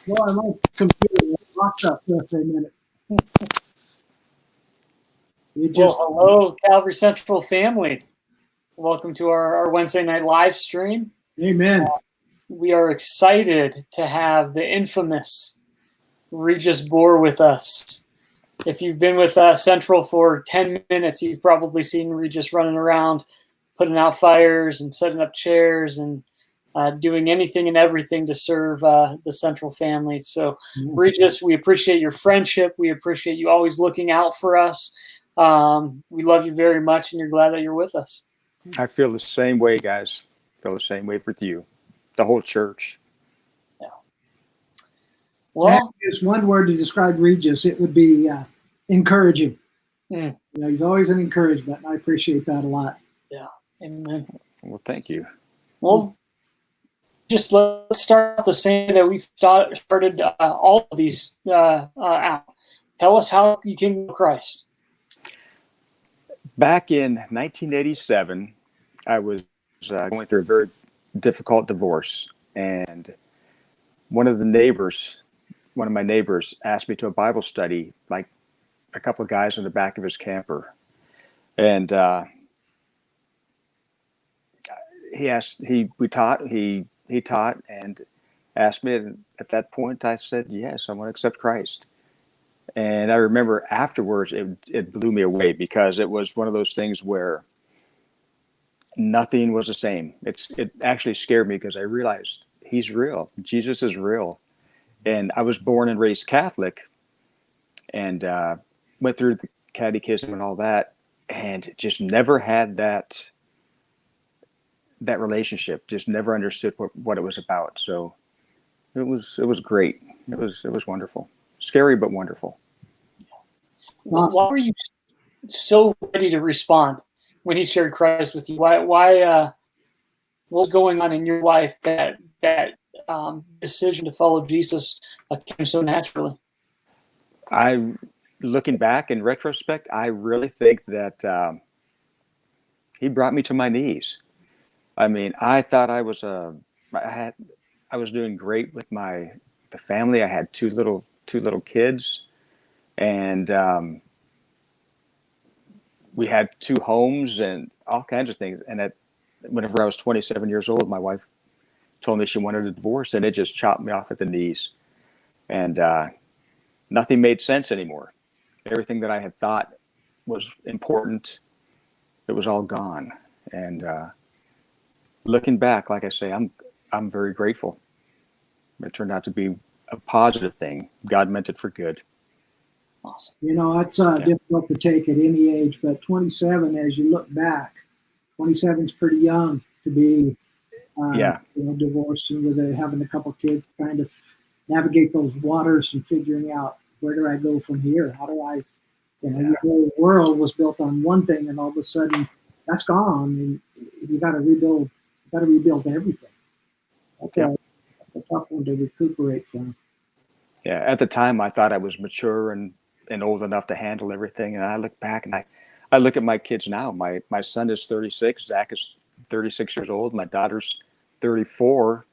Well, I like the computer. Locked up for a minute. Hello, Calvary Central family. Welcome to our Wednesday night live stream. Amen. We are excited to have the infamous Regis Bohr with us. If you've been with Central for 10 minutes, you've probably seen Regis running around, putting out fires and setting up chairs and doing anything and everything to serve the Central family. So, Regis, we appreciate your friendship. We appreciate you always looking out for us. We love you very much, and you're glad that you're with us. I feel the same way, guys. I feel the same way with you, the whole church. Yeah. Well, just one word to describe Regis, it would be encouraging. You know, he's always an encouragement, and I appreciate that a lot. Yeah. Amen. Well, thank you. Well, just let's start the same that we've started all of these out. Tell us how you came to Christ. Back in 1987, I was going through a very difficult divorce, and one of my neighbors asked me to a Bible study, like a couple of guys in the back of his camper, and he taught and asked me, and at that point I said, yes, I want to accept Christ. And I remember afterwards, it blew me away, because it was one of those things where nothing was the same. It actually scared me, because I realized he's real. Jesus is real. And I was born and raised Catholic, and went through the catechism and all that, and just never had that relationship. Just never understood what it was about. So it was great. It was wonderful. Scary, but wonderful. Why were you so ready to respond when he shared Christ with you? Why what was going on in your life that decision to follow Jesus came so naturally? Looking back in retrospect, I really think that he brought me to my knees. I mean, I thought I was doing great with the family. I had two little kids, and we had 2 homes and all kinds of things. And whenever I was 27 years old, my wife told me she wanted a divorce, and it just chopped me off at the knees. And nothing made sense anymore. Everything that I had thought was important, it was all gone. And looking back, like I say, I'm very grateful. It turned out to be a positive thing. God meant it for good. Awesome. You know, that's difficult to take at any age, but 27, as you look back, 27 is pretty young to be divorced and with having a couple kids, kind of navigate those waters and figuring out, where do I go from here? How do I, your whole world was built on one thing, and all of a sudden that's gone, and you got to rebuild. You got to rebuild everything. That's a tough one to recuperate from. Yeah, at the time I thought I was mature and old enough to handle everything, and I look back and I look at my kids now. My son is 36, Zach is 36 years old, my daughter's 34,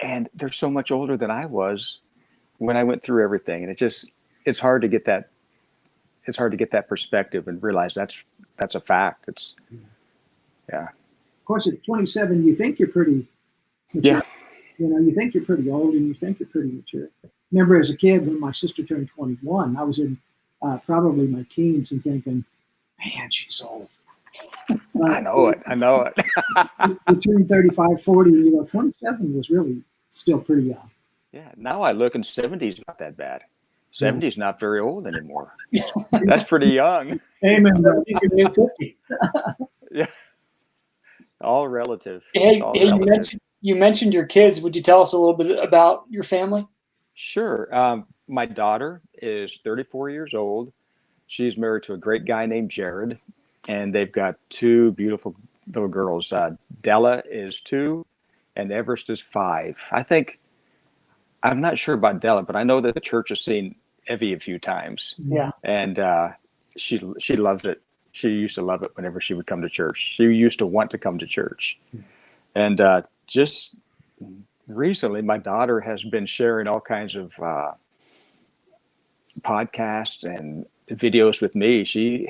and they're so much older than I was when I went through everything. And it's hard to get that perspective and realize that's a fact. Of course, at 27, you think you're pretty mature. Yeah. You think you're pretty old, and you think you're pretty mature. Remember, as a kid, when my sister turned 21, I was in probably my teens and thinking, man, she's old. I know it. Between 35, 40, 27 was really still pretty young. Yeah, now I look, and 70 is not that bad. 70 is not very old anymore. That's pretty young. Amen. You're 50. Yeah. All relative. Hey, you mentioned your kids. Would you tell us a little bit about your family? Sure. My daughter is 34 years old. She's married to a great guy named Jared, and they've got 2 beautiful little girls. Della is 2, and Everest is 5. I'm not sure about Della, but I know that the church has seen Evie a few times. Yeah. And she loves it. She used to love it whenever she would come to church. She used to want to come to church. And just recently, my daughter has been sharing all kinds of podcasts and videos with me. She's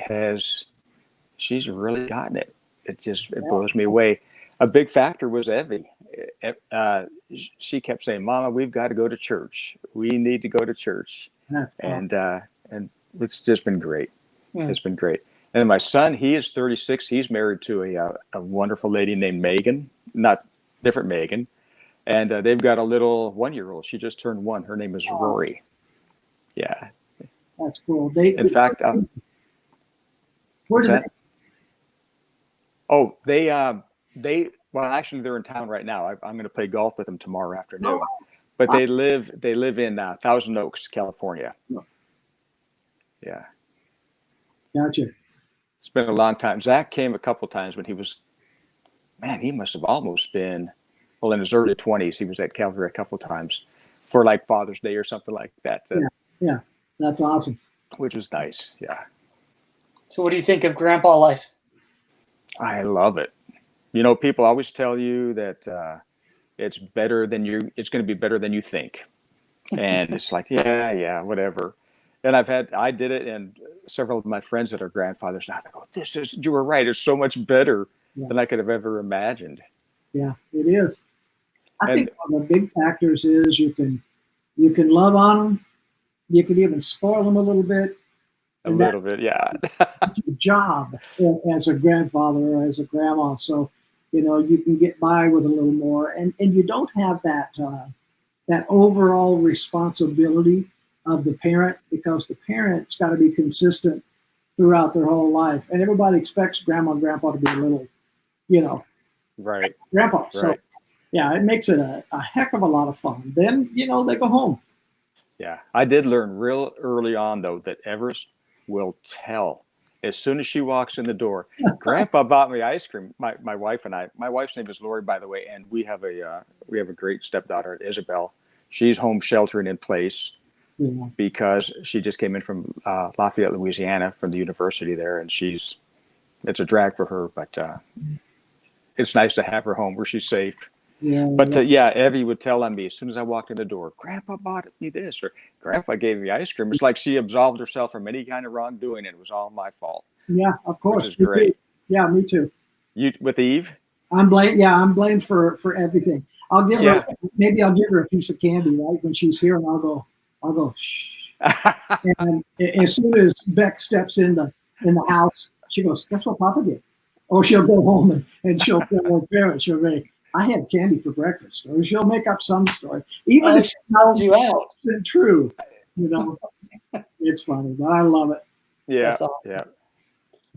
really gotten it. It blows me away. A big factor was Evie. She kept saying, "Mama, we've got to go to church. We need to go to church," and it's just been great. It's been great. And my son, he is 36. He's married to a wonderful lady named Megan, not different Megan, and they've got a little 1-year-old. She just turned 1. Her name is Rory. Yeah, that's cool. In fact, where do they? Oh, well, actually, they're in town right now. I'm going to play golf with them tomorrow afternoon. But they live in Thousand Oaks, California. Yeah. Gotcha. It's been a long time. Zach came a couple times when he must have almost been, in his early 20s. He was at Calvary a couple times for like Father's Day or something like that. Yeah, that's awesome. Which was nice. Yeah. So what do you think of grandpa life? I love it. People always tell you that it's going to be better than you think. And it's like, yeah, whatever. And I did it, and several of my friends that are grandfathers now, they go, you were right. It's so much better than I could have ever imagined. Yeah, it is. I think one of the big factors is you can love on them. You can even spoil them a little bit. A little bit, yeah. Your job as a grandfather or as a grandma. So, you can get by with a little more, and you don't have that overall responsibility of the parent, because the parent's got to be consistent throughout their whole life, and everybody expects grandma and grandpa to be a little, right, grandpa. Right. So, yeah, it makes it a heck of a lot of fun. Then they go home. Yeah, I did learn real early on though that Everest will tell as soon as she walks in the door. Grandpa bought me ice cream. My wife and I. My wife's name is Lori, by the way, and we have a great stepdaughter, Isabel. She's home sheltering in place because she just came in from Lafayette, Louisiana, from the university there, and it's a drag for her, but it's nice to have her home where she's safe. Evie would tell on me as soon as I walked in the door, Grandpa bought me this, or Grandpa gave me ice cream. It's like she absolved herself from any kind of wrongdoing. It was all my fault. Yeah, of course. Which is great. Too. Yeah, me too. You with Eve? I'm blamed for everything. I'll give her a piece of candy right when she's here, and I'll go shh. And as soon as Beck steps in the house, she goes, "That's what Papa did." Or she'll go home and she'll tell her parents, she'll say, "I had candy for breakfast," or she'll make up some story, even if it tells you out. It's true. It's funny, but I love it. Yeah, awesome. Yeah,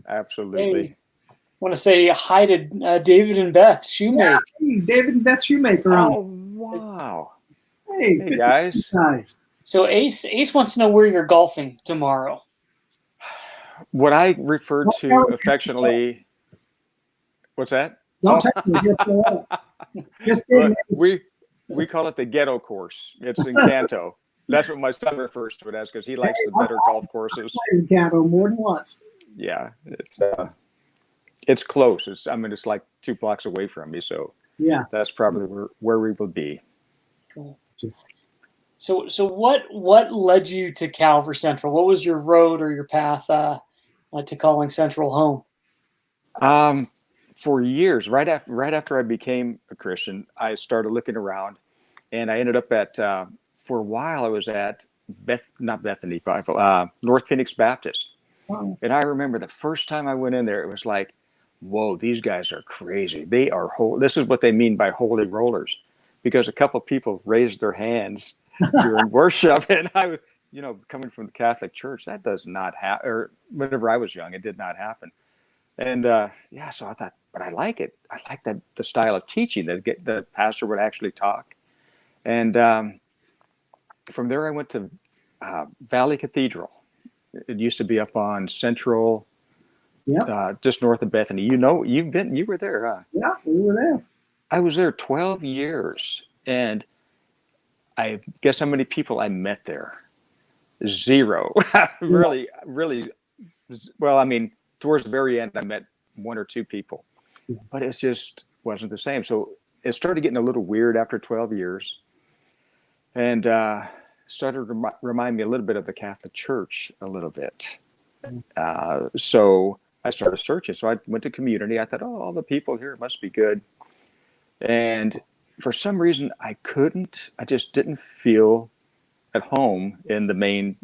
absolutely. Hey, I want to say hi to David and Beth Shoemaker. Yeah, hey, David and Beth Shoemaker. Oh, wow. Hey guys. So Ace wants to know where you're golfing tomorrow. What I refer to affectionately. What's that? Don't touch me. Just we call it the ghetto course. It's in Canto. That's what my son refers to it as, because he likes the better golf courses. I've played in Canto more than once. Yeah, it's close. It's like 2 blocks away from me, so yeah, that's probably where we will be. Cool. So what led you to Calvary Central? What was your road or your path to calling Central home? For years, right after I became a Christian, I started looking around, and I ended up at for a while I was at North Phoenix Baptist. Oh. And I remember the first time I went in there, it was like, whoa, these guys are crazy. They are this is what they mean by holy rollers, because a couple of people raised their hands during worship, and I, coming from the Catholic Church, that does not happen. Or whenever I was young, it did not happen. And so I thought, but I like it. I like the style of teaching that the pastor would actually talk. And from there, I went to Valley Cathedral. It used to be up on Central, just north of Bethany. You were there, huh? Yeah, we were there. I was there 12 years, and I guess how many people I met there? Zero. Really. Well, I mean, towards the very end, I met 1 or 2 people, but it just wasn't the same. So it started getting a little weird after 12 years, and started to remind me a little bit of the Catholic Church a little bit. So I started searching. So I went to community. I thought, oh, all the people here must be good. And for some reason, I just didn't feel at home in the main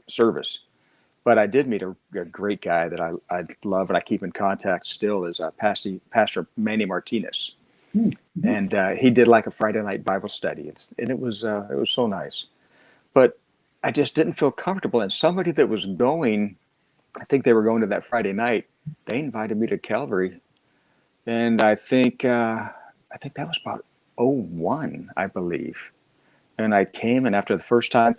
service. But I did meet a great guy that I love and I keep in contact still, is Pastor Manny Martinez. Mm-hmm. And he did like a Friday night Bible study, and it was so nice. But I just didn't feel comfortable. And somebody that was going, I think they were going to that Friday night, they invited me to Calvary. And I think that was about 2001, I believe. And I came, and after the first time,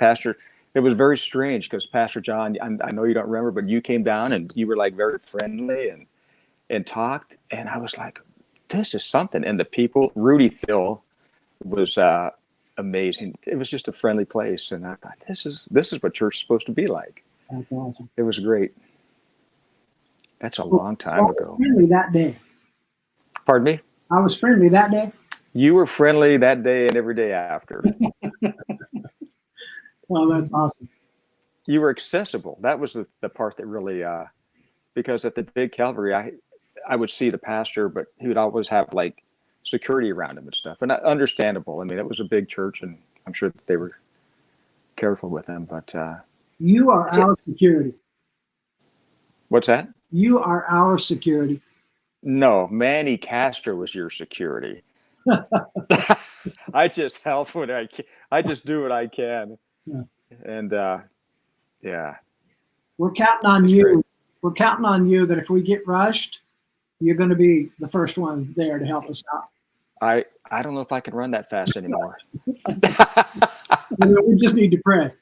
it was very strange because Pastor John, I know you don't remember, but you came down and you were like very friendly and talked. And I was like, this is something. And the people, Rudy Phil was amazing. It was just a friendly place. And I thought, this is what church is supposed to be like. That's awesome. It was great. That's a long time ago. Friendly that day. Pardon me? I was friendly that day. You were friendly that day and every day after. Well, that's awesome. You were accessible. That was the part that really, because at the big Calvary, I would see the pastor, but he would always have like security around him and stuff. And understandable. I mean, it was a big church, and I'm sure that they were careful with him. But you are our security. What's that? You are our security. No, Manny Castro was your security. I just help when I can. I just do what I can. Yeah. And yeah. We're counting on you. Great. We're counting on you that if we get rushed, you're going to be the first one there to help us out. I don't know if I can run that fast anymore. We just need to pray.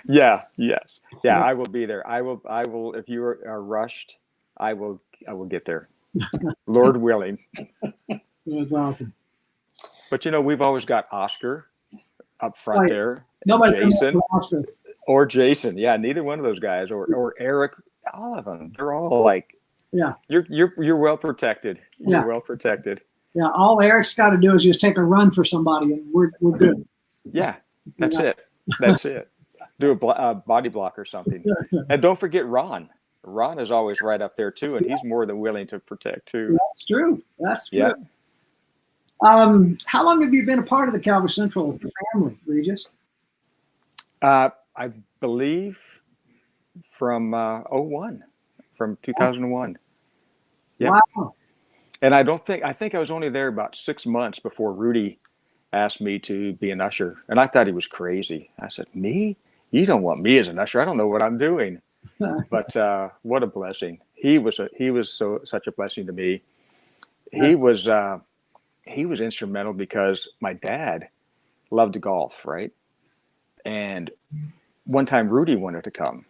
Yeah. Yes. Yeah. I will be there. I will. If you are rushed, I will get there. Lord willing. That's awesome. But we've always got Oscar up front there. Nobody Jason or Jason. Yeah. Neither one of those guys or Eric. All of them. They're all like. Yeah. You're well protected. You're well protected. Yeah. All Eric's got to do is just take a run for somebody, and we're good. Yeah. That's it. That's it. Do a body block or something. And don't forget Ron. Ron is always right up there too, and he's more than willing to protect too. That's true. That's true. Yeah. How long have you been a part of the Calvary Central family, Regis? I believe from 2001, from 2001. Yeah. Wow. And I think I was only there about 6 months before Rudy asked me to be an usher, and I thought he was crazy. I said, "Me? You don't want me as an usher? I don't know what I'm doing." But what a blessing! He was such a blessing to me. He was instrumental because my dad loved to golf, right? And one time Rudy wanted to come,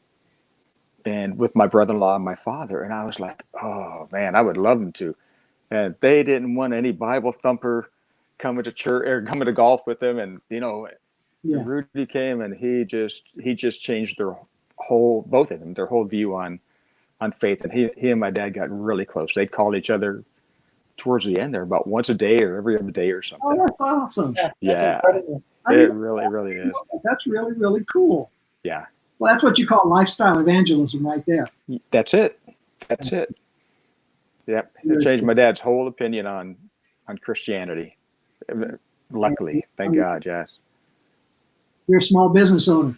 and with my brother-in-law and my father, and I was like, "Oh man, I would love him to." And they didn't want any Bible thumper coming to church or coming to golf with them, and Rudy came, and he just changed both of them, their whole view on faith. And he and my dad got really close. They'd call each other towards the end there about once a day or every other day or something. Oh, that's awesome. That's incredible. It really is. That's really, really cool. Yeah. Well, that's what you call lifestyle evangelism right there. That's it. Yep. It changed my dad's whole opinion on Christianity. Luckily. Thank God. Yes. You're a small business owner.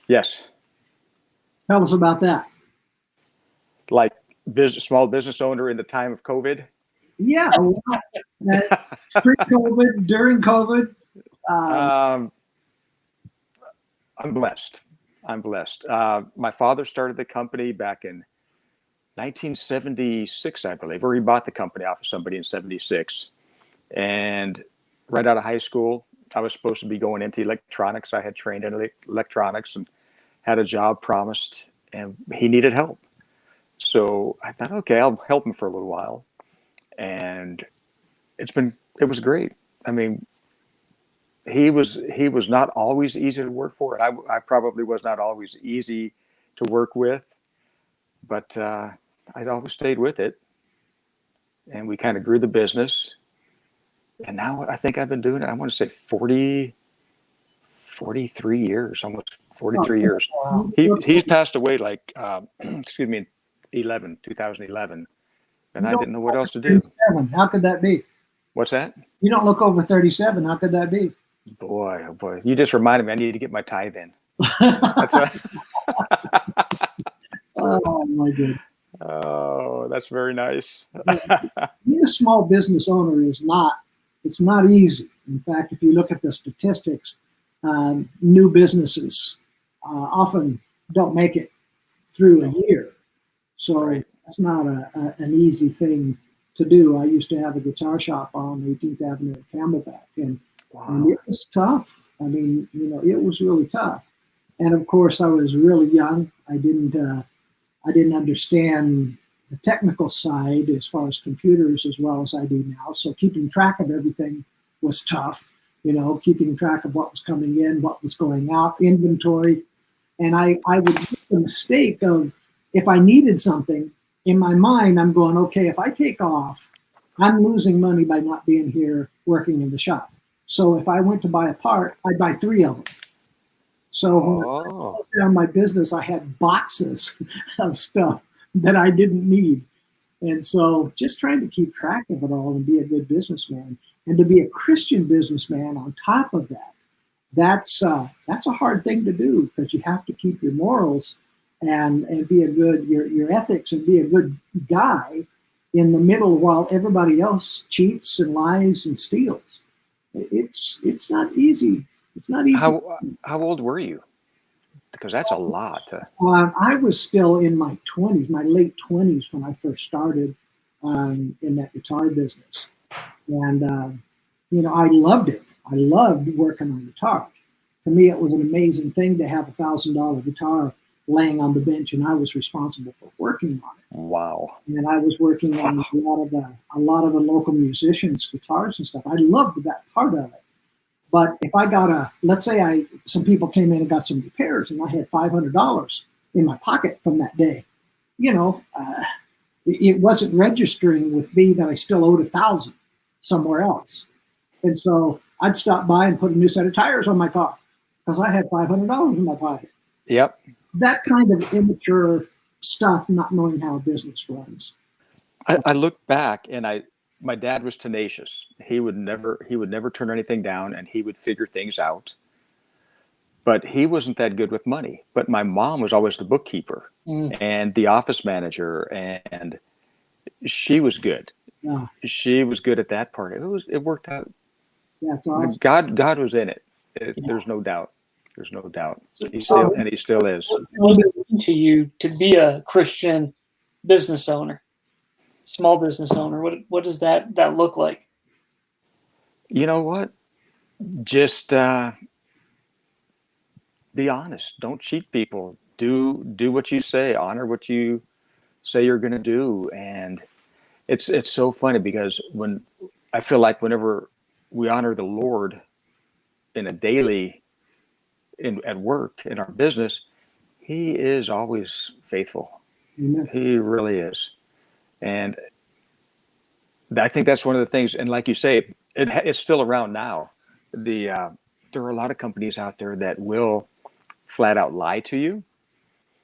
Yes. Tell us about that. Like small business owner in the time of COVID? Yeah. Pre-COVID, during COVID. I'm blessed. My father started the company back in 1976, I believe, or he bought the company off of somebody in 76. And right out of high school, I was supposed to be going into electronics. I had trained in electronics and had a job promised, and he needed help. So I thought, okay, I'll help him for a little while. And it was great. I mean, he was not always easy to work for, and I probably was not always easy to work with, but I'd always stayed with it. And we kind of grew the business, And now I think I've been doing it, I want to say 43 years, almost 43 years. Wow. He's passed away like, excuse me, 2011. And I didn't know what else to do. How could that be? What's that? You don't look over 37. How could that be? Boy, oh boy. You just reminded me I need to get my tithe in. That's Oh my goodness. Oh, that's very nice. Being a small business owner it's not easy. In fact, if you look at the statistics, new businesses often don't make it through a year. So Right. that's not an easy thing to do. I used to have a guitar shop on 18th Avenue at Camelback, and Wow. it was tough. I mean, it was really tough. And of course, I was really young. I didn't understand the technical side as far as computers as well as I do now. So keeping track of everything was tough. Keeping track of what was coming in, what was going out, inventory. And I would make the mistake of, if I needed something, in my mind, I'm going, okay, if I take off, I'm losing money by not being here working in the shop. So if I went to buy a part, I'd buy 3 of them. So when I closed down my business, I had boxes of stuff that I didn't need. And so just trying to keep track of it all and be a good businessman, and to be a Christian businessman on top of that, that's a hard thing to do, because you have to keep your morals and be a good, your ethics, and be a good guy in the middle while everybody else cheats and lies and steals. It's not easy. It's not easy. How old were you? Because that's a lot. I was still in my 20s, my late 20s, when I first started in that guitar business. And, I loved it. I loved working on guitars. To me, it was an amazing thing to have a $1,000 guitar laying on the bench, and I was responsible for working on it. Wow. And I was working on a lot of the local musicians' guitars and stuff. I loved that part of it. But if I got let's say some people came in and got some repairs, and I had $500 in my pocket from that day, it wasn't registering with me that I still owed $1,000 somewhere else. And so I'd stop by and put a new set of tires on my car because I had $500 in my pocket. Yep. That kind of immature stuff, not knowing how a business runs. I look back, and my dad was tenacious. He would never turn anything down, and he would figure things out. But he wasn't that good with money. But my mom was always the bookkeeper and the office manager, and she was good. Yeah. She was good at that part. It worked out. Yeah, it's awesome. God was in it. There's no doubt. There's no doubt. He still is. What does it mean to you to be a Christian business owner, small business owner? What does that look like? You know what? Just be honest. Don't cheat people. Do what you say. Honor what you say you're going to do. And it's so funny, because when I feel like whenever we honor the Lord in a daily, at work, in our business, He is always faithful. Amen. He really is. And I think that's one of the things. And like you say, it's still around now. There are a lot of companies out there that will flat out lie to you.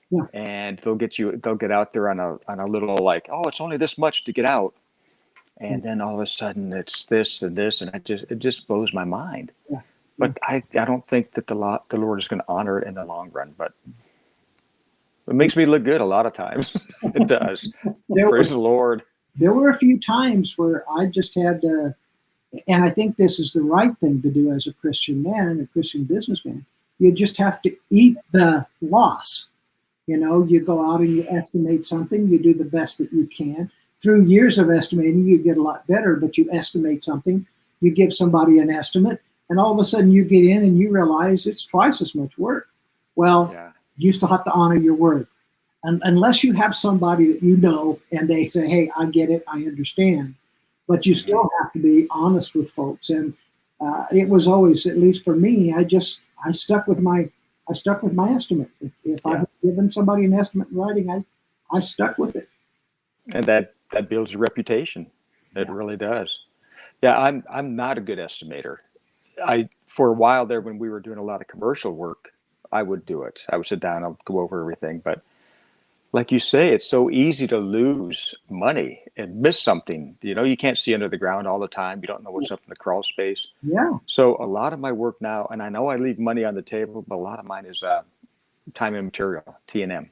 Yeah. And they'll get out there on a little, like, oh, it's only this much to get out. And then all of a sudden it's this and this, and it just blows my mind. Yeah. But I don't think that the Lord is going to honor it in the long run. But it makes me look good a lot of times. It does. Praise the Lord. There were a few times where I just had to, and I think this is the right thing to do as a Christian man and a Christian businessman. You just have to eat the loss. You go out and you estimate something. You do the best that you can. Through years of estimating, you get a lot better, but you estimate something. You give somebody an estimate, and all of a sudden you get in and you realize it's twice as much work. Well, you still have to honor your word. And unless you have somebody that you know and they say, hey, I get it, I understand. But you still have to be honest with folks. And it was always, at least for me, I stuck with my estimate. If I had given somebody an estimate in writing, I stuck with it. And that builds a reputation. It really does. Yeah, I'm not a good estimator. For a while there, when we were doing a lot of commercial work, I would do it. I would sit down, I'll go over everything. But like you say, it's so easy to lose money and miss something. You can't see under the ground all the time. You don't know what's up in the crawl space. Yeah. So a lot of my work now, and I know I leave money on the table, but a lot of mine is time and material, T&M.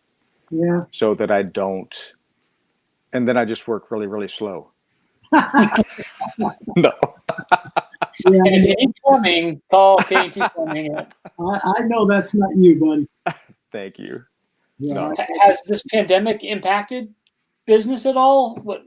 Yeah. So that I don't, and then I just work really, really slow. No. Yeah, And if you need plumbing, call K&T Plumbing. I know that's not you, buddy. Thank you. Yeah. No. Has this pandemic impacted business at all? What?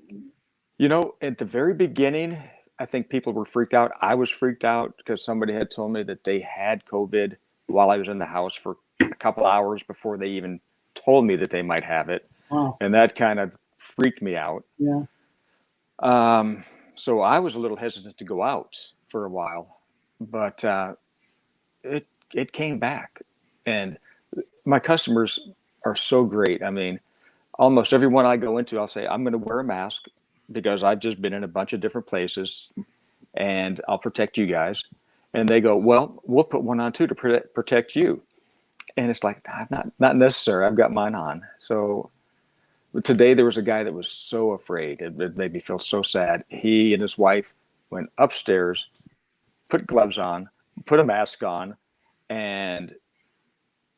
At the very beginning, I think people were freaked out. I was freaked out because somebody had told me that they had COVID while I was in the house for a couple hours before they even told me that they might have it. Wow. And that kind of freaked me out. Yeah. So I was a little hesitant to go out for a while, but it came back. And my customers are so great. I mean, almost everyone I go into, I'll say, I'm going to wear a mask because I've just been in a bunch of different places and I'll protect you guys. And they go, well, we'll put one on too to protect you. And it's like, not necessary. I've got mine on. So today there was a guy that was so afraid. It made me feel so sad. He and his wife went upstairs, put gloves on, put a mask on, and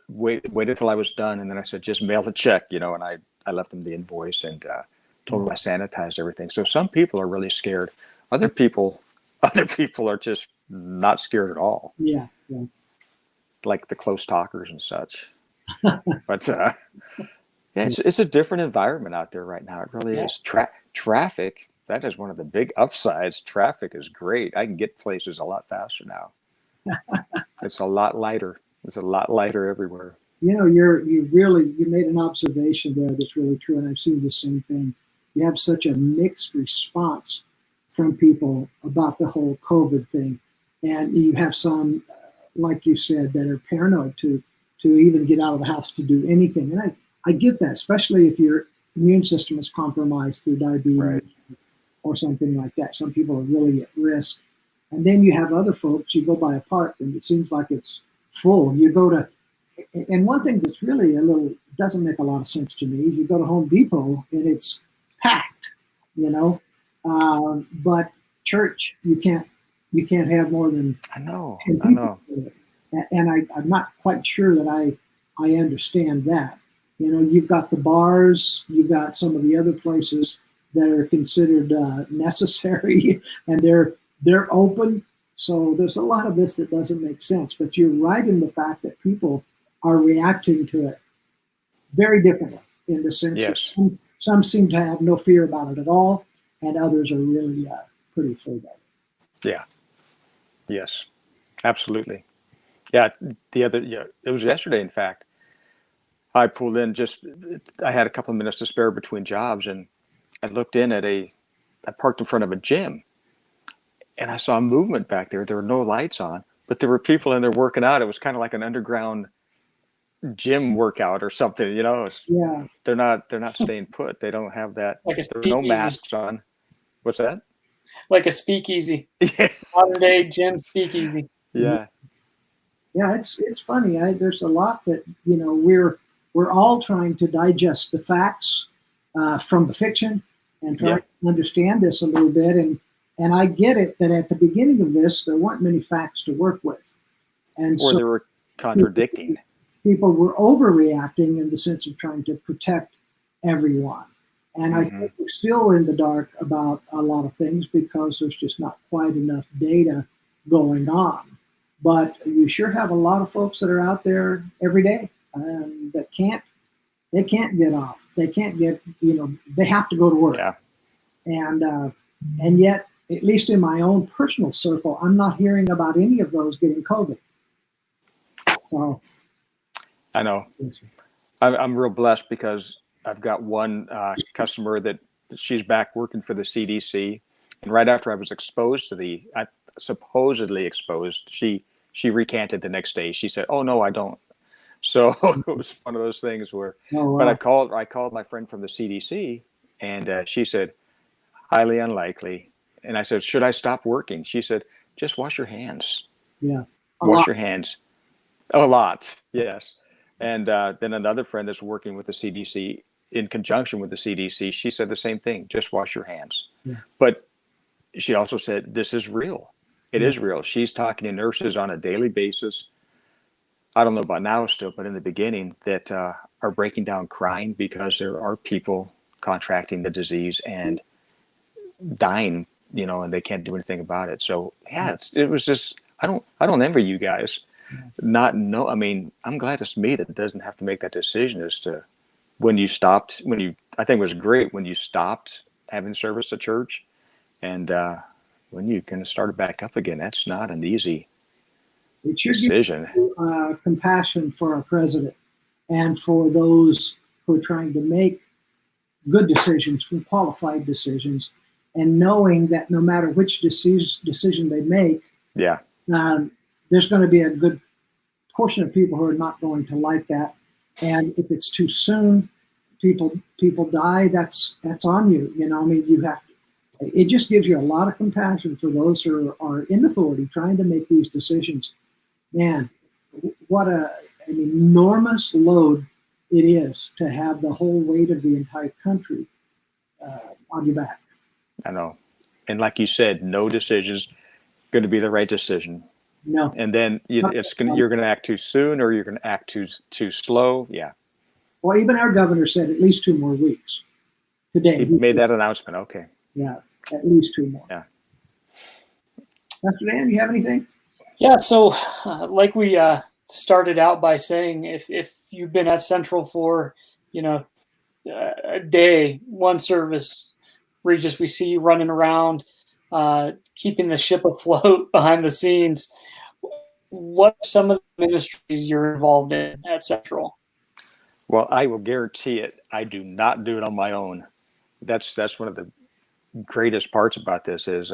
waited till I was done. And then I said, just mail the check, and I left them the invoice and told them I sanitized everything. So some people are really scared. Other people are just not scared at all. Yeah. Yeah. Like the close talkers and such. But yeah, it's a different environment out there right now. It really is. Traffic, that is one of the big upsides. Traffic is great. I can get places a lot faster now. It's a lot lighter. It's a lot lighter everywhere. You made an observation there that's really true, and I've seen the same thing. You have such a mixed response from people about the whole COVID thing, and you have some, like you said, that are paranoid to even get out of the house to do anything. And I get that, especially if your immune system is compromised through diabetes or something like that. Some people are really at risk. And then you have other folks, you go by a park and it seems like it's full. You go to, and one thing that's really doesn't make a lot of sense to me is you go to Home Depot and it's packed, but church, you can't have more than 10 people. And I'm not quite sure that I understand that. You've got the bars, you've got some of the other places that are considered necessary, and they're open. So there's a lot of this that doesn't make sense. But you're right in the fact that people are reacting to it very differently in the sense that some seem to have no fear about it at all, and others are really pretty afraid of it. Yeah. Yes. Absolutely. Yeah. It was yesterday, in fact. I pulled in I had a couple of minutes to spare between jobs, and I looked in I parked in front of a gym, and I saw movement back there. There were no lights on, but there were people in there working out. It was kind of like an underground gym workout or something, Yeah. They're not staying put. They don't have that. Like there are no masks on. What's that? Like a speakeasy. Modern day gym speakeasy. Yeah. Yeah, it's funny. There's a lot that we're all trying to digest the facts from the fiction and try to understand this a little bit. And I get it that at the beginning of this, there weren't many facts to work with. And or they were contradicting. People were overreacting in the sense of trying to protect everyone. And I think we're still in the dark about a lot of things because there's just not quite enough data going on. But you sure have a lot of folks that are out there every day that can't get off. They can't get, they have to go to work. Yeah. And yet, at least in my own personal circle, I'm not hearing about any of those getting COVID. So, I know. I'm real blessed because I've got one customer that she's back working for the CDC. And right after I was supposedly exposed, she recanted the next day. She said, "Oh no, I don't." So it was one of those things where. oh, wow. But I called my friend from the CDC, and she said, "Highly unlikely." And I said, should I stop working? She said, just wash your hands. Yeah. Wash your hands. A lot. Yes. And then another friend that's working with the CDC in conjunction with the CDC, she said the same thing. Just wash your hands. Yeah. But she also said, this is real. It is real. She's talking to nurses on a daily basis. I don't know about now still, but in the beginning that are breaking down crying because there are people contracting the disease and dying, and they can't do anything about it. So yeah, it was just, I don't envy you guys. I mean, I'm glad it's me that doesn't have to make that decision as to I think it was great when you stopped having service at church and when you can start it back up again. That's not an easy decision. Compassion for our president and for those who are trying to make good decisions, qualified decisions, and knowing that no matter which decision they make, there's going to be a good portion of people who are not going to like that. And if it's too soon, people die. That's on you. I mean, you have to. It just gives you a lot of compassion for those who are in authority trying to make these decisions. Man, what an enormous load it is to have the whole weight of the entire country on your back. I know. And like you said, no decision's going to be the right decision. No. And then you're going to act too soon or you're going to act too slow. Yeah. Well, even our governor said at least 2 more weeks today. He made that announcement. Okay. Yeah, at least 2 more. Yeah. Pastor Dan, you have anything? Yeah, so like we started out by saying, if you've been at Central for, a day, one service, Regis, we see you running around, keeping the ship afloat behind the scenes. What are some of the ministries you're involved in at Central? Well, I will guarantee it. I do not do it on my own. That's one of the greatest parts about this is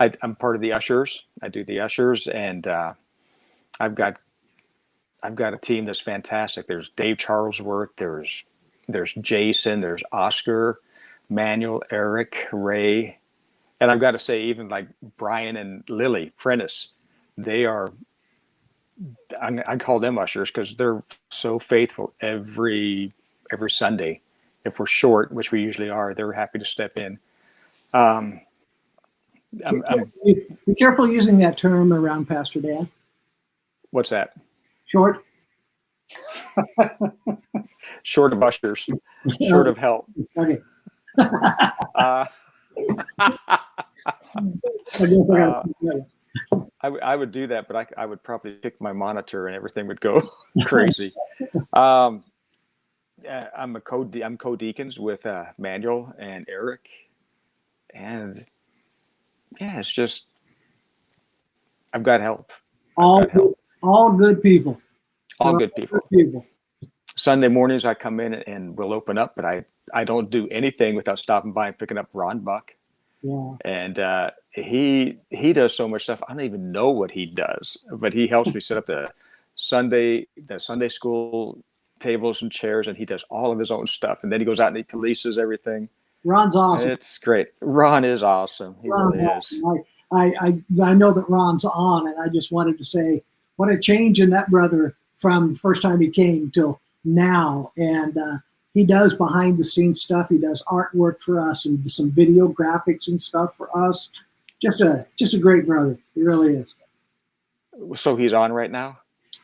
I'm part of the ushers. I do the ushers, and I've got a team that's fantastic. There's Dave Charlesworth. There's Jason. There's Oscar, Manuel, Eric, Ray, and I've got to say, even like Brian and Lily Prentice, they are. I call them ushers because they're so faithful every Sunday. If we're short, which we usually are, they're happy to step in. Be careful using that term around Pastor Dan. What's that? Short? Short of ushers. Short of help. Okay. I would do that, but I would probably pick my monitor and everything would go crazy. I'm co-deacons with Manuel and Eric, and yeah, it's just I've got help. All good people. All good people. Sunday mornings I come in and we'll open up, but I don't do anything without stopping by and picking up Ron Buck. Yeah. And he does so much stuff. I don't even know what he does, but he helps me set up the Sunday school tables and chairs, and he does all of his own stuff. And then he goes out and he leases everything. Ron's awesome. It's great. Ron is awesome. He really is. Awesome. I know that Ron's on, and I just wanted to say what a change in that brother from first time he came till now. And he does behind the scenes stuff. He does artwork for us and some video graphics and stuff for us. Just a great brother. He really is. So he's on right now?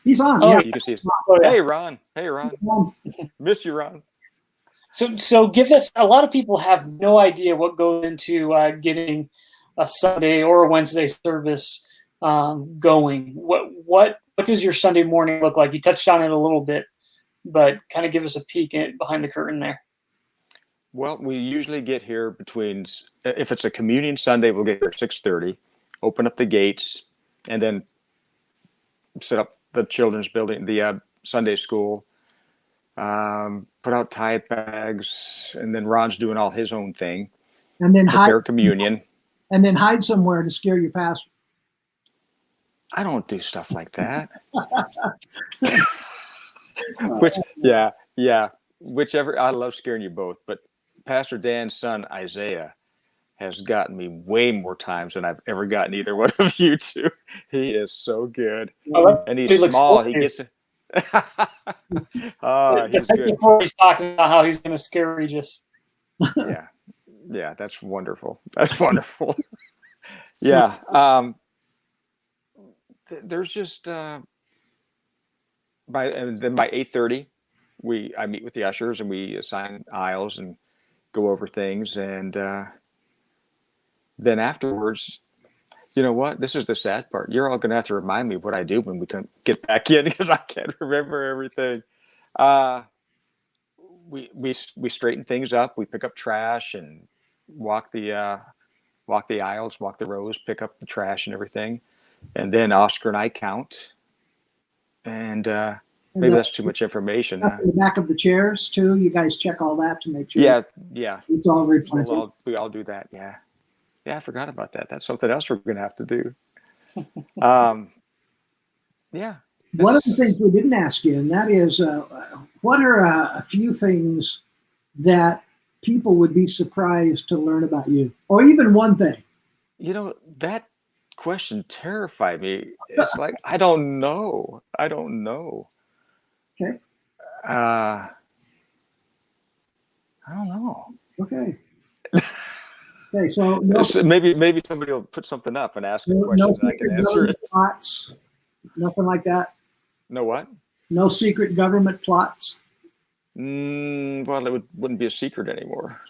He's on. Oh, yeah. You can see. Oh, yeah. Hey, Ron. Hey, Ron. Miss you, Ron. So give us. A lot of people have no idea what goes into getting a Sunday or a Wednesday service going. What does your Sunday morning look like? You touched on it a little bit, but kind of give us a peek behind the curtain there. Well, we usually get here between, if it's a communion Sunday, we'll get here at 6:30, open up the gates, and then set up the children's building, the Sunday school, put out tithe bags, and then Ron's doing all his own thing. And then prepare communion. And then hide somewhere to scare your pastor. I don't do stuff like that. Whichever. I love scaring you both, but Pastor Dan's son Isaiah, has gotten me way more times than I've ever gotten either one of you two. He is so good. And he's small. He gets it. Oh, he's good. Before he's talking about how he's going to scare Regis. Yeah. Yeah, that's wonderful. That's wonderful. Yeah. There's just by 8:30, I meet with the ushers and we assign aisles and go over things, and then afterwards, you know what? This is the sad part. You're all going to have to remind me of what I do when we can get back in because I can't remember everything. We straighten things up. We pick up trash and walk the aisles, walk the rows, pick up the trash and everything, and then Oscar and I count. And maybe that's too much information. The back of the chairs too. You guys check all that to make sure. Yeah. It's all replenished. We all do that. Yeah. I forgot about that. That's something else we're going to have to do. Yeah. One of the things we didn't ask you, and that is, what are a few things that people would be surprised to learn about you, or even one thing? You know, that question terrified me. It's like, I don't know. Okay. I don't know. Okay. Okay, so maybe somebody will put something up and ask a question and I can answer it. Plots, nothing like that. No what? No secret government plots. Well, it wouldn't be a secret anymore.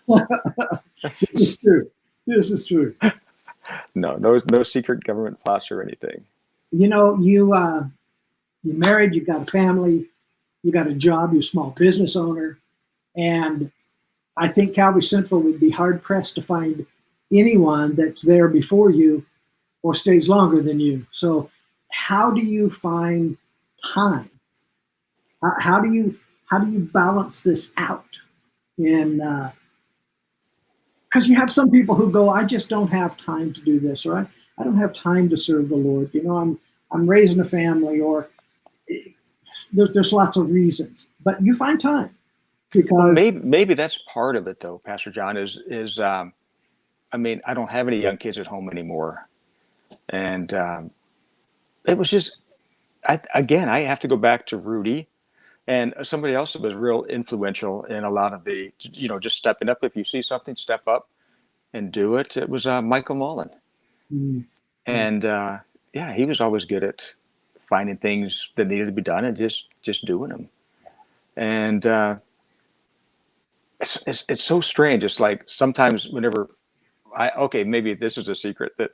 This is true. No secret government plots or anything. You know, you're married, you got a family, you got a job, you're a small business owner, and I think Calvary Central would be hard pressed to find anyone that's there before you or stays longer than you. So how do you find time? How do you balance this out? And because you have some people who go, I just don't have time to do this, or I don't have time to serve the Lord. You know, I'm raising a family, or there's lots of reasons, but you find time. Because maybe that's part of it, though, Pastor John. Is I mean, I don't have any young kids at home anymore, and it was just, I have to go back to Rudy, and somebody else that was real influential in a lot of the, just stepping up. If you see something, step up and do it. It was Michael Mullen, and he was always good at finding things that needed to be done and just doing them, and. It's so strange. It's like sometimes whenever maybe this is a secret that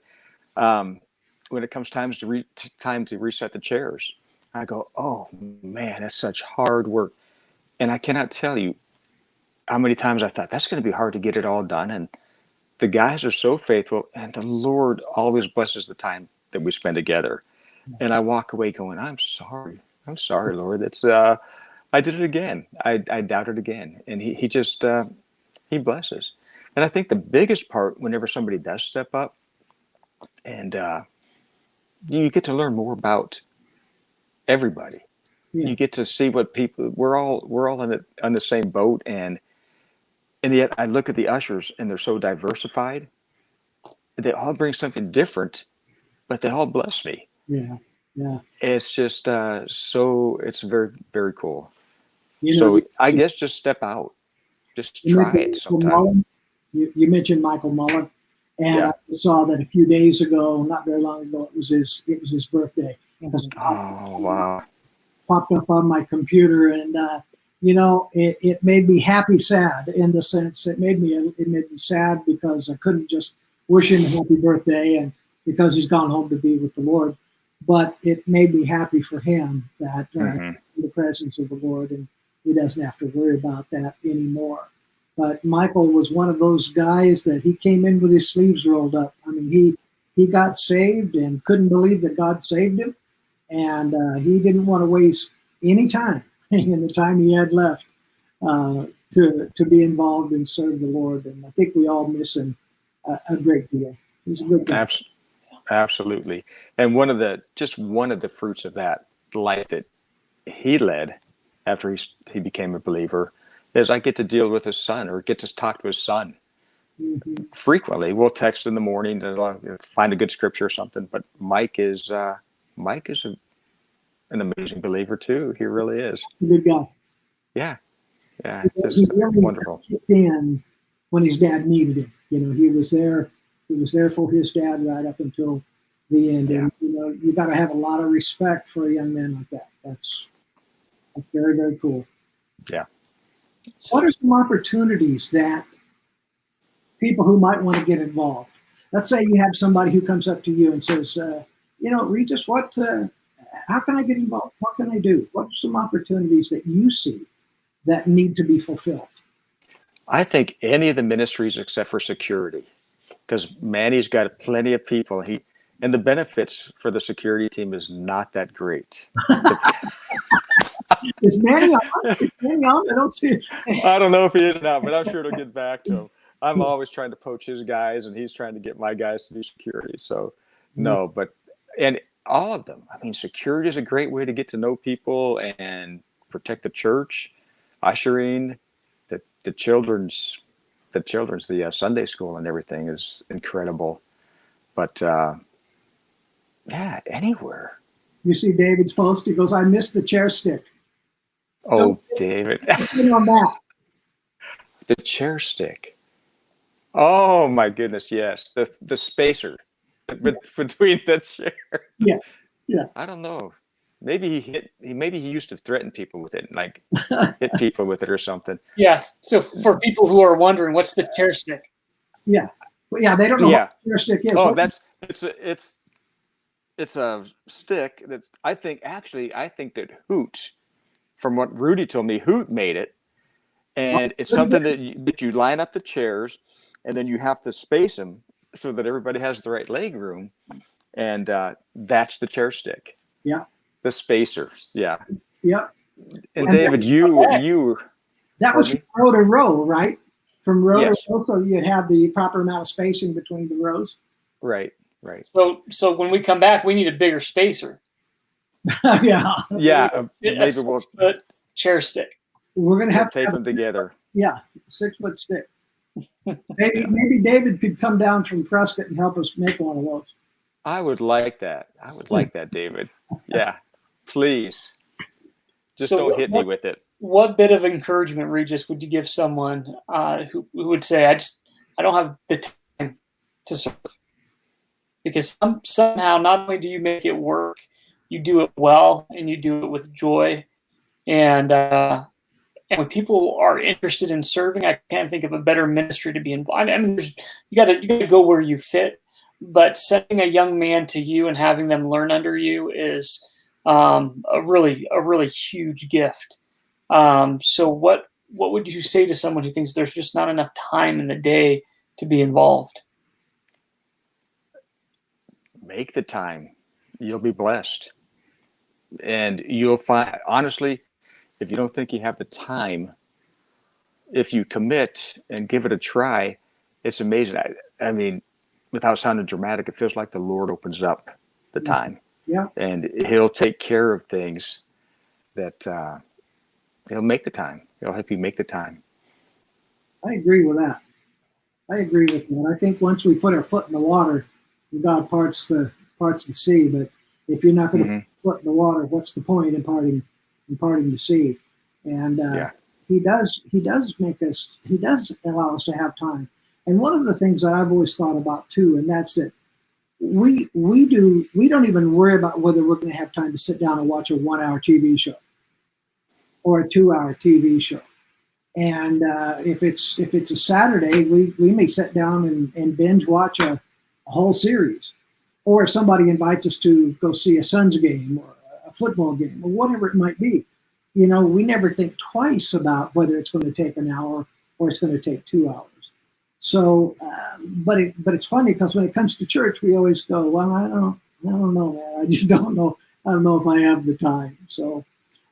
when it comes time to reset the chairs, I go, oh man, that's such hard work. And I cannot tell you how many times I thought that's going to be hard to get it all done. And the guys are so faithful, and the Lord always blesses the time that we spend together. And I walk away going, I'm sorry, Lord. That's, I did it again. I doubted again. And he just, he blesses. And I think the biggest part, whenever somebody does step up, and you get to learn more about everybody. Yeah. You get to see what people, we're all on the same boat. And yet I look at the ushers, and they're so diversified. They all bring something different, but they all bless me. Yeah. Yeah. It's just, it's very, very cool. So I guess just step out, just try it sometime. You mentioned Michael Mullen, and I saw that a few days ago, not very long ago, it was his birthday. Oh wow! Popped up on my computer, and it made me happy, sad in the sense it made me sad because I couldn't just wish him happy birthday, and because he's gone home to be with the Lord, but it made me happy for him that in the presence of the Lord, and he doesn't have to worry about that anymore. But Michael was one of those guys that he came in with his sleeves rolled up. I mean, he got saved and couldn't believe that God saved him. And he didn't want to waste any time in the time he had left to be involved and serve the Lord. And I think we all miss him a great deal. He's a good guy. Absolutely. And one of the fruits of that life that he led after he became a believer is I get to deal with his son, or get to talk to his son. frequently. We'll text in the morning to find a good scripture or something. But Mike is an amazing believer too. He really is. Good guy. Yeah, yeah, He just really wonderful. kicked in when his dad needed him. You know, he was there. He was there for his dad right up until the end. Yeah. And you know, you got to have a lot of respect for a young man like that. That's very, very cool. Yeah. What are some opportunities that people who might want to get involved? Let's say you have somebody who comes up to you and says, you know, Regis, how can I get involved? What can I do? What are some opportunities that you see that need to be fulfilled? I think any of the ministries except for security, because Manny's got plenty of people. And the benefits for the security team is not that great. Is Manny on? Is Manny on? I don't see it. I don't know if he is or not, but I'm sure it'll get back to him. I'm always trying to poach his guys, and he's trying to get my guys to do security. So, no, and all of them. I mean, security is a great way to get to know people and protect the church. Ushering, the children's Sunday school and everything is incredible. But yeah, anywhere. You see David's post. He goes, "I missed the chair stick." Oh, David. On that. The chair stick. Oh my goodness, yes. The spacer between the chair. Yeah. Yeah. I don't know. Maybe he used to threaten people with it, like hit people with it or something. Yeah. So for people who are wondering, what's the chair stick? Yeah. Well, yeah, they don't know what the chair stick is. Oh, it's a stick that I think that Hoot, from what Rudy told me, Hoot made it. And it's something that you line up the chairs, and then you have to space them so that everybody has the right leg room. And that's the chair stick. Yeah. The spacer. Yeah. Yeah. And David, you that was from row to row, right? From row to row, so you'd have the proper amount of spacing between the rows. Right. So when we come back, we need a bigger spacer. Yeah. Yeah. Maybe a 6-foot chair stick. We're gonna have to tape them together. Yeah, 6-foot stick. Maybe David could come down from Prescott and help us make one of those. I would like that. David. Yeah, please. Just don't hit me with it. What bit of encouragement, Regis, would you give someone who would say, I don't have the time to serve? Because somehow not only do you make it work, you do it well and you do it with joy. And when people are interested in serving, I can't think of a better ministry to be involved. I mean, you got to go where you fit. But sending a young man to you and having them learn under you is a really huge gift. So what would you say to someone who thinks there's just not enough time in the day to be involved? Make the time. You'll be blessed. And you'll find, honestly, if you don't think you have the time, if you commit and give it a try, it's amazing. I mean, without sounding dramatic, it feels like the Lord opens up the time. Yeah. And he'll take care of things that he'll make the time. He'll help you make the time. I agree with that. I think once we put our foot in the water, God parts the sea. But if you're not going to put your foot in the water, what's the point in parting the sea? And he does allow us to have time. And one of the things that I've always thought about too, and that's that we don't even worry about whether we're going to have time to sit down and watch a 1-hour TV show or a 2-hour TV show. And if it's a Saturday, we may sit down and binge watch a whole series. Or if somebody invites us to go see a Suns game or a football game or whatever it might be, you know, we never think twice about whether it's going to take an hour or it's going to take 2 hours. So, but it's funny because when it comes to church, we always go, well, I don't know, man. I just don't know. I don't know if I have the time. So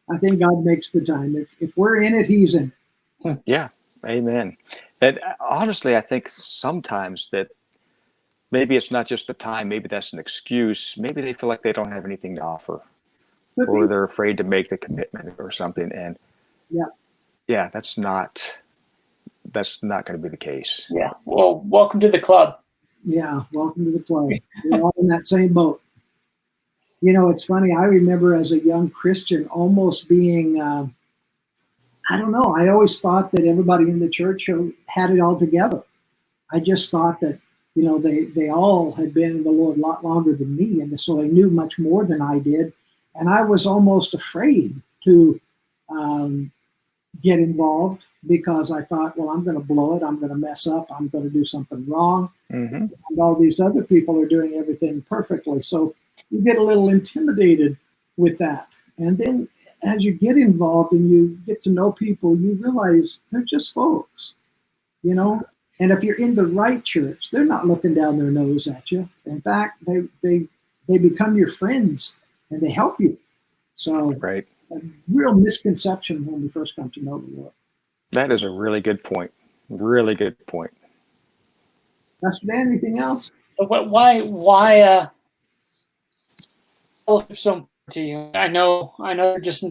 I think God makes the time. If we're in it, he's in it. Yeah. Amen. And honestly, I think sometimes that maybe it's not just the time. Maybe that's an excuse. Maybe they feel like they don't have anything to offer, or they're afraid to make the commitment or something. And yeah, that's not that's not going to be the case. Yeah. Well, welcome to the club. Yeah, welcome to the club. We're all in that same boat. You know, it's funny. I remember as a young Christian almost being, I don't know, I always thought that everybody in the church had it all together. I just thought that, you know, they all had been in the Lord a lot longer than me, and so they knew much more than I did. And I was almost afraid to get involved because I thought, well, I'm going to blow it. I'm going to mess up. I'm going to do something wrong. Mm-hmm. And all these other people are doing everything perfectly. So you get a little intimidated with that. And then as you get involved and you get to know people, you realize they're just folks, you know? And if you're in the right church, they're not looking down their nose at you. In fact, they become your friends and they help you. So Right. a real misconception when we first come to know the Lord. That is a really good point. Really good point. Pastor Dan, anything else? Why fellowship so important to you? I know just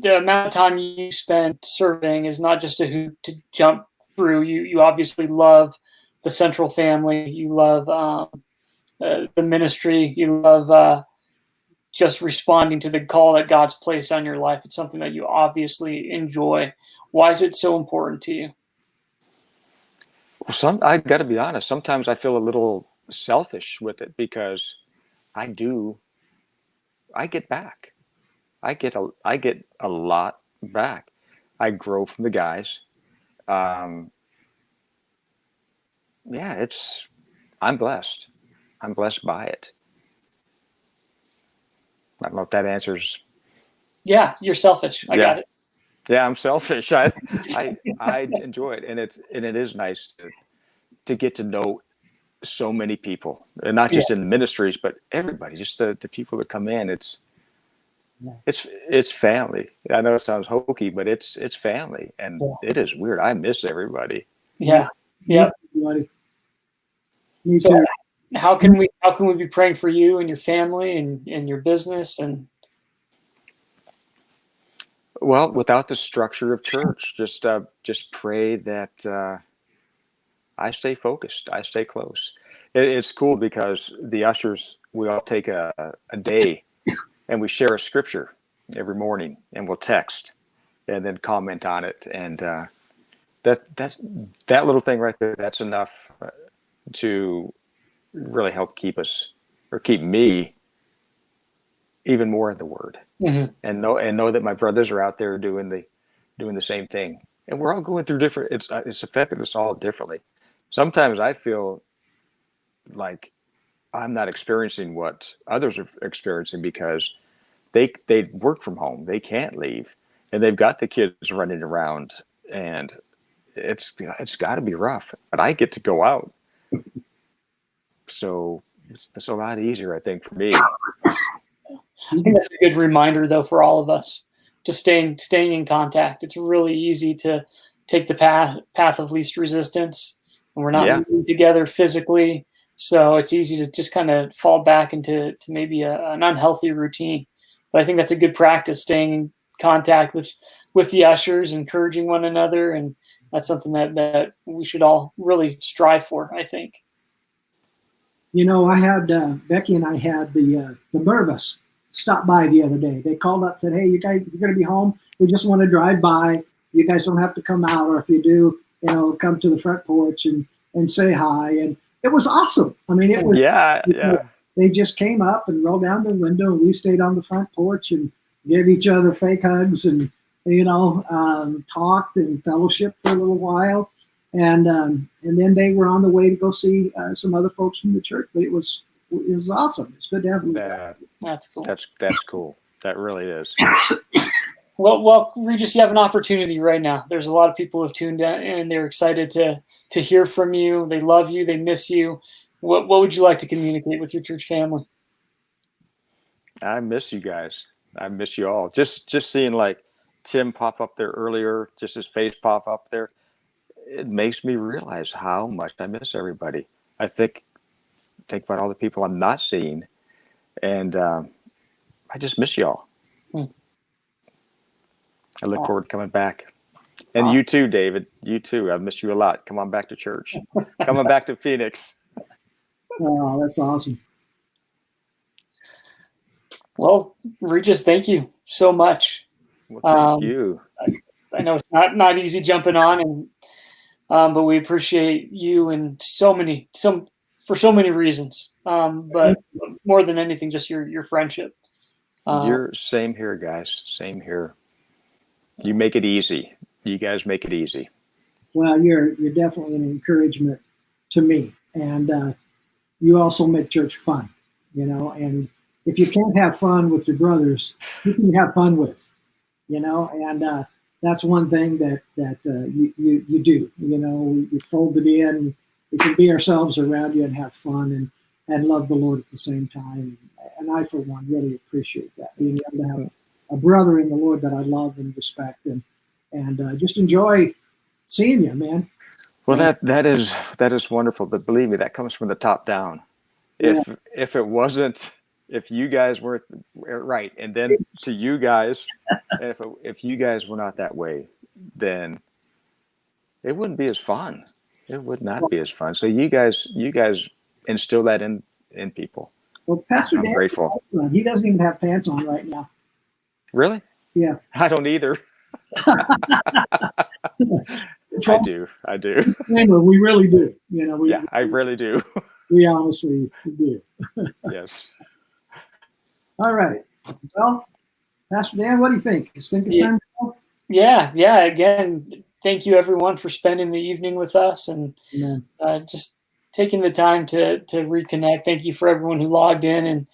the amount of time you spend serving is not just a hoop to jump through. You obviously love the central family. You love the ministry. You love just responding to the call that God's placed on your life. It's something that you obviously enjoy. Why is it so important to you? Well, I got to be honest. Sometimes I feel a little selfish with it because I get back. I get a lot back. I grow from the guys. Yeah, I'm blessed. I'm blessed by it. I don't know if that answers. Yeah, you're selfish. I got it. Yeah, I'm selfish. I enjoy it, and it is nice to get to know so many people, and not just in the ministries, but everybody, just the people that come in. It's family. I know it sounds hokey, but it's family, and it is weird. I miss everybody. Yeah. Yeah. Me so too. How can we be praying for you and your family and your business? And well, without the structure of church, just pray that I stay focused. I stay close. It's cool because the ushers, we all take a day and we share a scripture every morning, and we'll text and then comment on it. And that little thing right there, that's enough to really help keep me even more in the Word, and know that my brothers are out there doing the same thing, and we're all going through different. It's affected us all differently. Sometimes I feel like I'm not experiencing what others are experiencing because they work from home, they can't leave, and they've got the kids running around, and it's got to be rough. But I get to go out, so it's a lot easier, I think, for me. I think that's a good reminder, though, for all of us, just staying in contact. It's really easy to take the path of least resistance, and we're not moving together physically, so it's easy to just kind of fall back into maybe an unhealthy routine. But I think that's a good practice, staying in contact with the ushers, encouraging one another, and that's something that we should all really strive for, I think. You know, I had Becky and I had the Burvis stop by the other day. They called up, said, "Hey, you guys, you're going to be home. We just want to drive by. You guys don't have to come out, or if you do, you know, come to the front porch and say hi." And it was awesome. I mean, it was They just came up and rolled down the window, and we stayed on the front porch and gave each other fake hugs and talked and fellowship for a little while. And then they were on the way to go see some other folks from the church. But it was awesome. It's good to have them. That's cool. That's cool. That really is. Well, Regis, you have an opportunity right now. There's a lot of people who have tuned in, and they're excited to hear from you. They love you. They miss you. What would you like to communicate with your church family? I miss you guys. I miss you all. Just seeing like Tim pop up there earlier, just his face pop up there, it makes me realize how much I miss everybody. I think about all the people I'm not seeing, and I just miss y'all. I look forward to coming back. And you too, David. You too. I miss you a lot. Come on back to church. Come on back to Phoenix. Oh, that's awesome. Well, Regis, thank you so much. Well, thank you. I know it's not easy jumping on, and but we appreciate you and for so many reasons. But more than anything, just your friendship. You're same here, guys. Same here. You make it easy. You guys make it easy. Well, you're definitely an encouragement to me, and you also make church fun. And if you can't have fun with your brothers, who can you have fun with? And that's one thing that you do. We fold it in. We can be ourselves around you and have fun and love the Lord at the same time. And I, for one, really appreciate that, being able to have a brother in the Lord that I love and respect, and just enjoy seeing you, man. Well, that is wonderful, but believe me, that comes from the top down. Yeah. If you guys weren't right, and then to you guys, if you guys were not that way, then it wouldn't be as fun. It would not be as fun. So you guys instill that in people. Well, Pastor I'm Dan, grateful. He doesn't even have pants on right now. Really? Yeah. I don't either. I do. We really do. I really do. We honestly do. Yes. All right. Well, Pastor Dan, what do you think? It's time to go? Yeah. Again, thank you everyone for spending the evening with us and just taking the time to reconnect. Thank you for everyone who logged in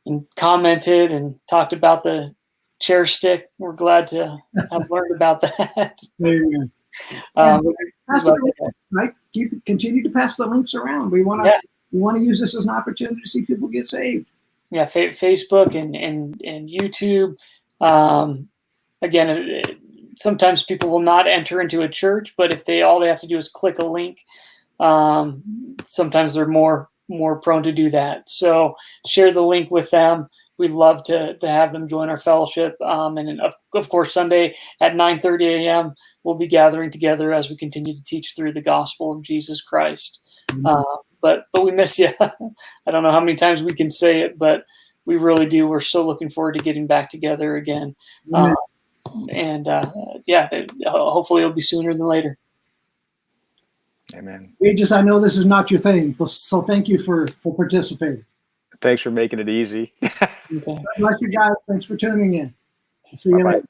and commented and talked about the chair stick. We're glad to have learned about that. Amen. Right? Continue to pass the links around. We want to use this as an opportunity to see people get saved. Yeah, Facebook and YouTube. Again, sometimes people will not enter into a church, but if all they have to do is click a link, sometimes they're more prone to do that. So share the link with them. We'd love to have them join our fellowship. And then of course, Sunday at 9:30 a.m., we'll be gathering together as we continue to teach through the gospel of Jesus Christ. But we miss you. I don't know how many times we can say it, but we really do. We're so looking forward to getting back together again. Hopefully it'll be sooner than later. Amen. Regis, I know this is not your thing, so thank you for participating. Thanks for making it easy. Okay. God bless you guys. Thanks for tuning in. See you later.